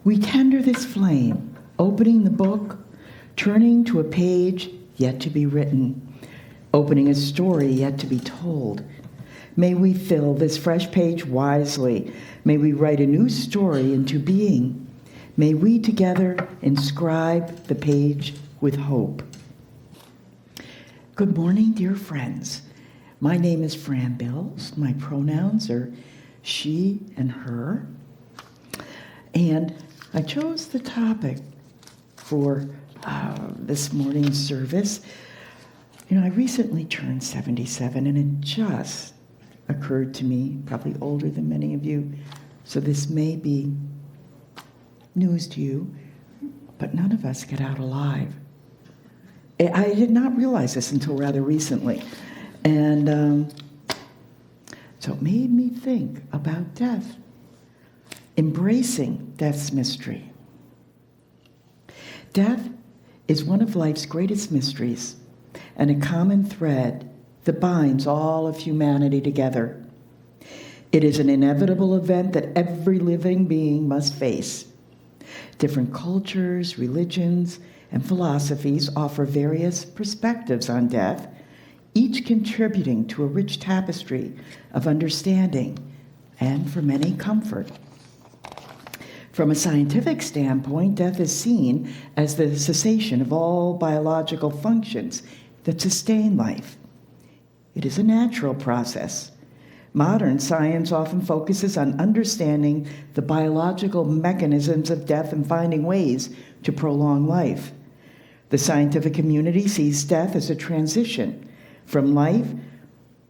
We tender this flame, opening the book, turning to a page yet to be written, opening a story yet to be told. May we fill this fresh page wisely. May we write a new story into being. May we together inscribe the page with hope. Good morning, dear friends. My name is Fran Bills. My pronouns are she and her. And I chose the topic for this morning's service. I recently turned 77, and it just occurred to me, probably older than many of you, so this may be news to you, but none of us get out alive. I did not realize this until rather recently, and so it made me think about death, embracing death's mystery. Death is one of life's greatest mysteries, and a common thread that binds all of humanity together. It is an inevitable event that every living being must face. Different cultures, religions, and philosophies offer various perspectives on death, each contributing to a rich tapestry of understanding and, for many, comfort. From a scientific standpoint, death is seen as the cessation of all biological functions that sustain life. It is a natural process. Modern science often focuses on understanding the biological mechanisms of death and finding ways to prolong life. The scientific community sees death as a transition from life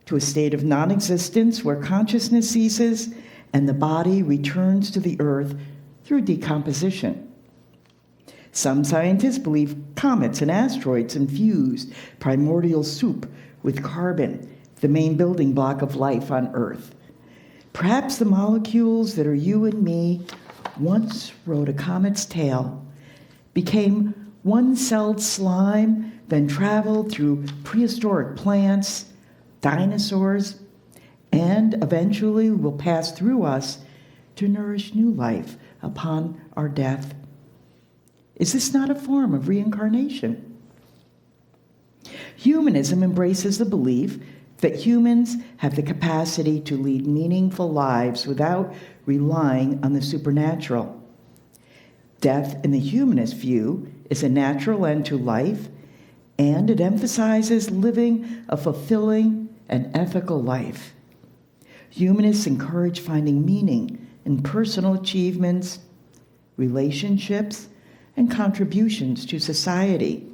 to a state of non-existence where consciousness ceases and the body returns to the earth through decomposition. Some scientists believe comets and asteroids infused primordial soup with carbon, the main building block of life on Earth. Perhaps the molecules that are you and me once rode a comet's tail, became one-celled slime, then traveled through prehistoric plants, dinosaurs, and eventually will pass through us to nourish new life upon our death. Is this not a form of reincarnation? Humanism embraces the belief that humans have the capacity to lead meaningful lives without relying on the supernatural. Death, in the humanist view, is a natural end to life, and it emphasizes living a fulfilling and ethical life. Humanists encourage finding meaning in personal achievements, relationships, and contributions to society.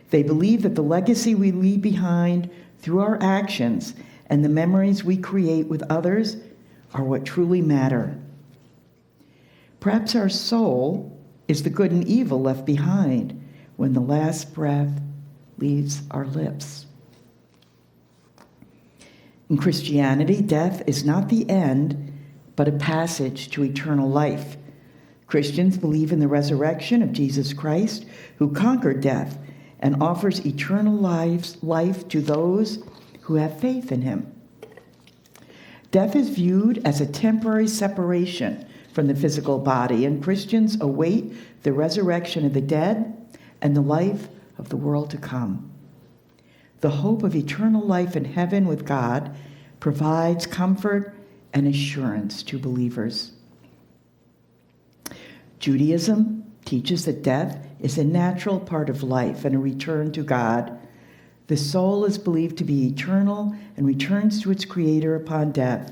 They believe that the legacy we leave behind through our actions and the memories we create with others are what truly matter. Perhaps our soul is the good and evil left behind when the last breath leaves our lips. In Christianity, death is not the end, but a passage to eternal life. Christians believe in the resurrection of Jesus Christ, who conquered death and offers eternal life to those who have faith in him. Death is viewed as a temporary separation from the physical body, and Christians await the resurrection of the dead and the life of the world to come. The hope of eternal life in heaven with God provides comfort and assurance to believers. Judaism teaches that death is a natural part of life and a return to God. The soul is believed to be eternal and returns to its creator upon death.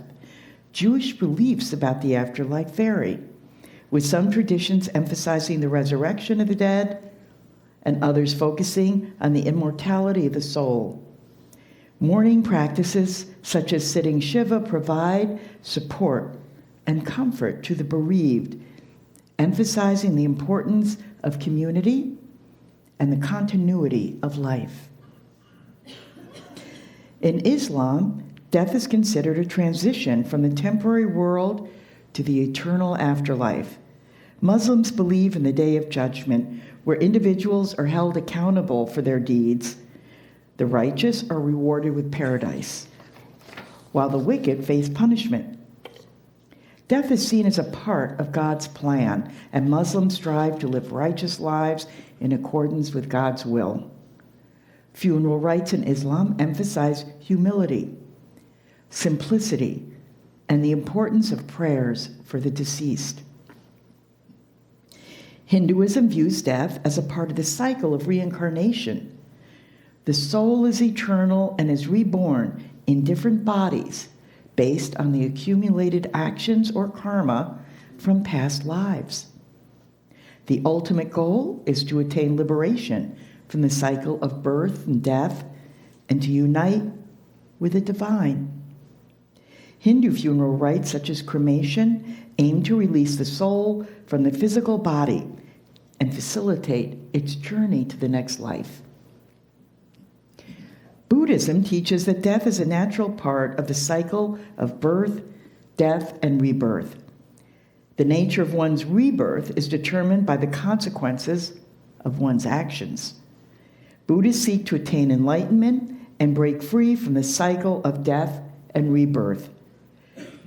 Jewish beliefs about the afterlife vary, with some traditions emphasizing the resurrection of the dead and others focusing on the immortality of the soul. Mourning practices such as sitting Shiva provide support and comfort to the bereaved, emphasizing the importance of community and the continuity of life. In Islam, death is considered a transition from the temporary world to the eternal afterlife. Muslims believe in the Day of Judgment, where individuals are held accountable for their deeds. The righteous are rewarded with paradise, while the wicked face punishment. Death is seen as a part of God's plan, and Muslims strive to live righteous lives in accordance with God's will. Funeral rites in Islam emphasize humility, simplicity, and the importance of prayers for the deceased. Hinduism views death as a part of the cycle of reincarnation. The soul is eternal and is reborn in different bodies based on the accumulated actions or karma from past lives. The ultimate goal is to attain liberation from the cycle of birth and death and to unite with the divine. Hindu funeral rites such as cremation aim to release the soul from the physical body and facilitate its journey to the next life. Buddhism teaches that death is a natural part of the cycle of birth, death, and rebirth. The nature of one's rebirth is determined by the consequences of one's actions. Buddhists seek to attain enlightenment and break free from the cycle of death and rebirth.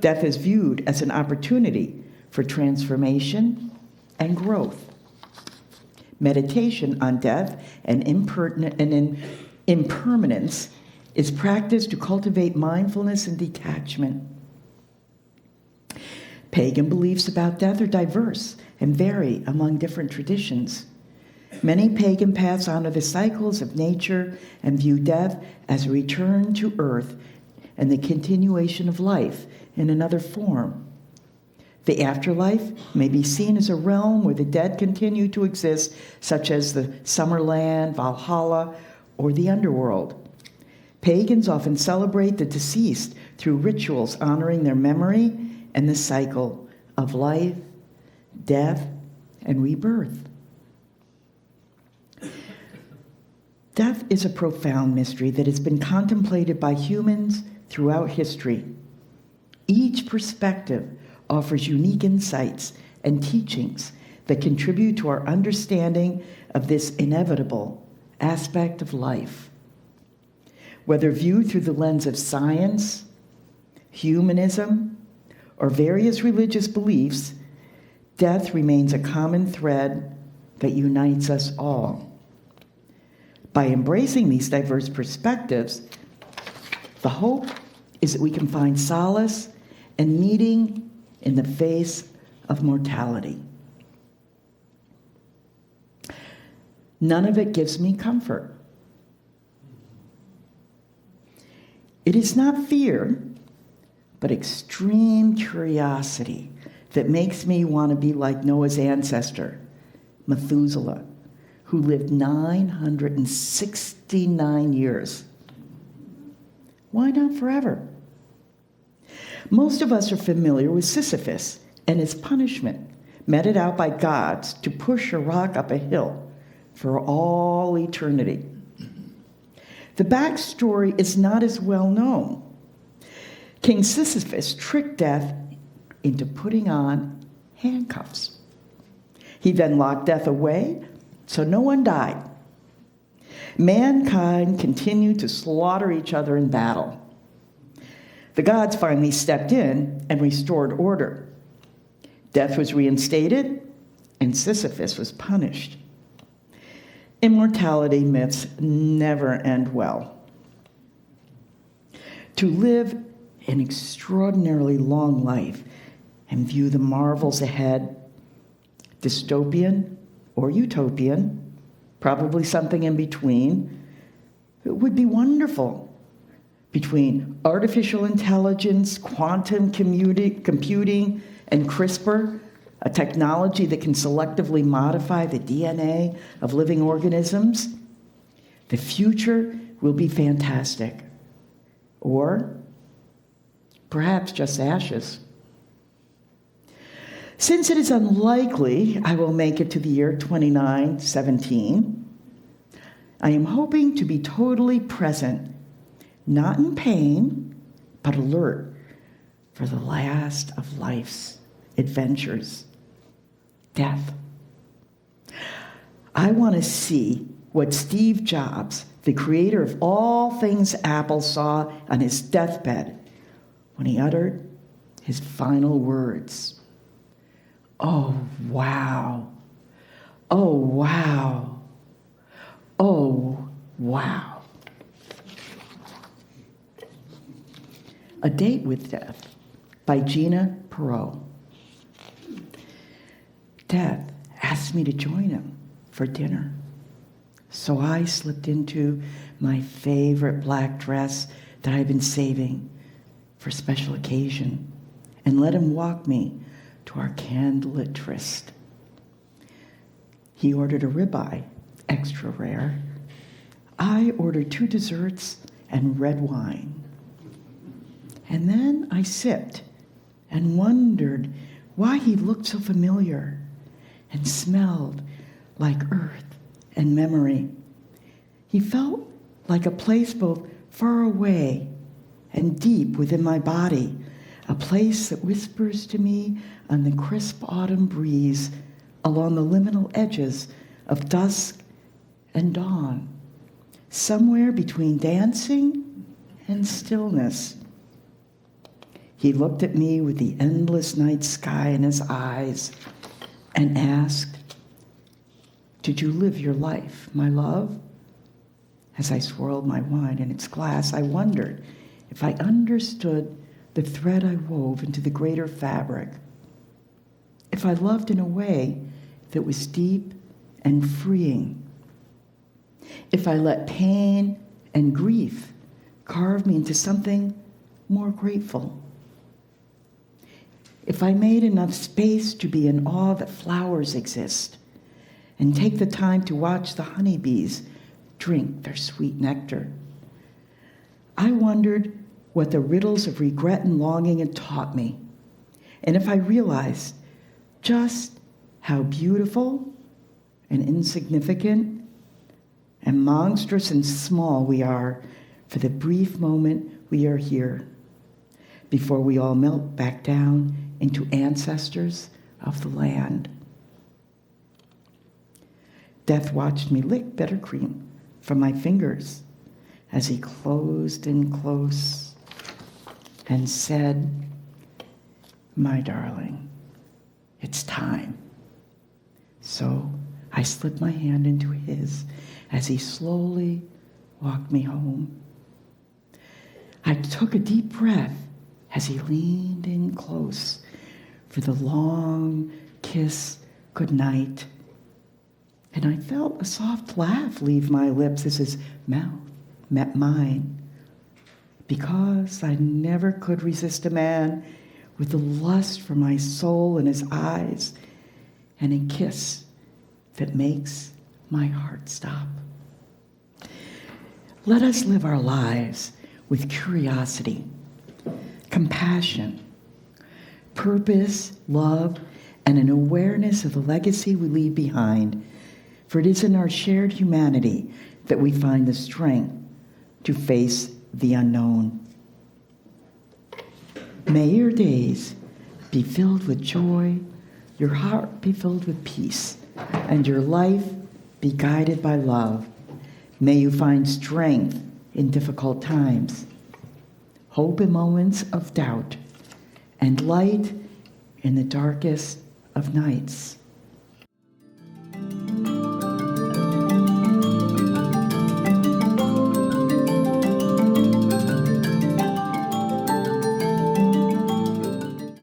Death is viewed as an opportunity for transformation and growth. Meditation on death and impermanence is practiced to cultivate mindfulness and detachment. Pagan beliefs about death are diverse and vary among different traditions. Many pagan paths honor the cycles of nature and view death as a return to earth and the continuation of life in another form. The afterlife may be seen as a realm where the dead continue to exist, such as the Summerland, Valhalla, or the underworld. Pagans often celebrate the deceased through rituals honoring their memory and the cycle of life, death, and rebirth. Death is a profound mystery that has been contemplated by humans throughout history. Each perspective offers unique insights and teachings that contribute to our understanding of this inevitable aspect of life. Whether viewed through the lens of science, humanism, or various religious beliefs, death remains a common thread that unites us all. By embracing these diverse perspectives, the hope is that we can find solace and meaning in the face of mortality. None of it gives me comfort. It is not fear, but extreme curiosity that makes me want to be like Noah's ancestor, Methuselah, who lived 969 years. Why not forever? Most of us are familiar with Sisyphus and his punishment, meted out by gods to push a rock up a hill for all eternity. The backstory is not as well known. King Sisyphus tricked death into putting on handcuffs. He then locked death away so no one died. Mankind continued to slaughter each other in battle. The gods finally stepped in and restored order. Death was reinstated, and Sisyphus was punished. Immortality myths never end well. To live an extraordinarily long life and view the marvels ahead, dystopian or utopian, probably something in between, it would be wonderful. Between artificial intelligence, quantum computing, and CRISPR, a technology that can selectively modify the DNA of living organisms, the future will be fantastic. Or perhaps just ashes. Since it is unlikely I will make it to the year 2917, I am hoping to be totally present, not in pain, but alert for the last of life's adventures, death. I want to see what Steve Jobs, the creator of all things Apple, saw on his deathbed when he uttered his final words. Oh, wow. Oh, wow. Oh, wow. A Date with Death by Gina Perot. Death asked me to join him for dinner. So I slipped into my favorite black dress that I've been saving for a special occasion and let him walk me to our candlelit tryst. He ordered a ribeye, extra rare. I ordered 2 desserts and red wine. And then I sipped and wondered why he looked so familiar and smelled like earth and memory. He felt like a place both far away and deep within my body, a place that whispers to me on the crisp autumn breeze along the liminal edges of dusk and dawn, somewhere between dancing and stillness. He looked at me with the endless night sky in his eyes and asked, "Did you live your life, my love?" As I swirled my wine in its glass, I wondered if I understood the thread I wove into the greater fabric, if I loved in a way that was deep and freeing, if I let pain and grief carve me into something more grateful, if I made enough space to be in awe that flowers exist and take the time to watch the honeybees drink their sweet nectar. I wondered what the riddles of regret and longing had taught me, and if I realized just how beautiful and insignificant and monstrous and small we are for the brief moment we are here, before we all melt back down into ancestors of the land. Death watched me lick buttercream from my fingers as he closed in close and said, "My darling, it's time." So I slipped my hand into his as he slowly walked me home. I took a deep breath as he leaned in close for the long kiss goodnight. And I felt a soft laugh leave my lips as his mouth met mine, because I never could resist a man with the lust for my soul in his eyes and a kiss that makes my heart stop. Let us live our lives with curiosity, compassion, purpose, love, and an awareness of the legacy we leave behind. For it is in our shared humanity that we find the strength to face the unknown. May your days be filled with joy, your heart be filled with peace, and your life be guided by love. May you find strength in difficult times, hope in moments of doubt, and light in the darkest of nights.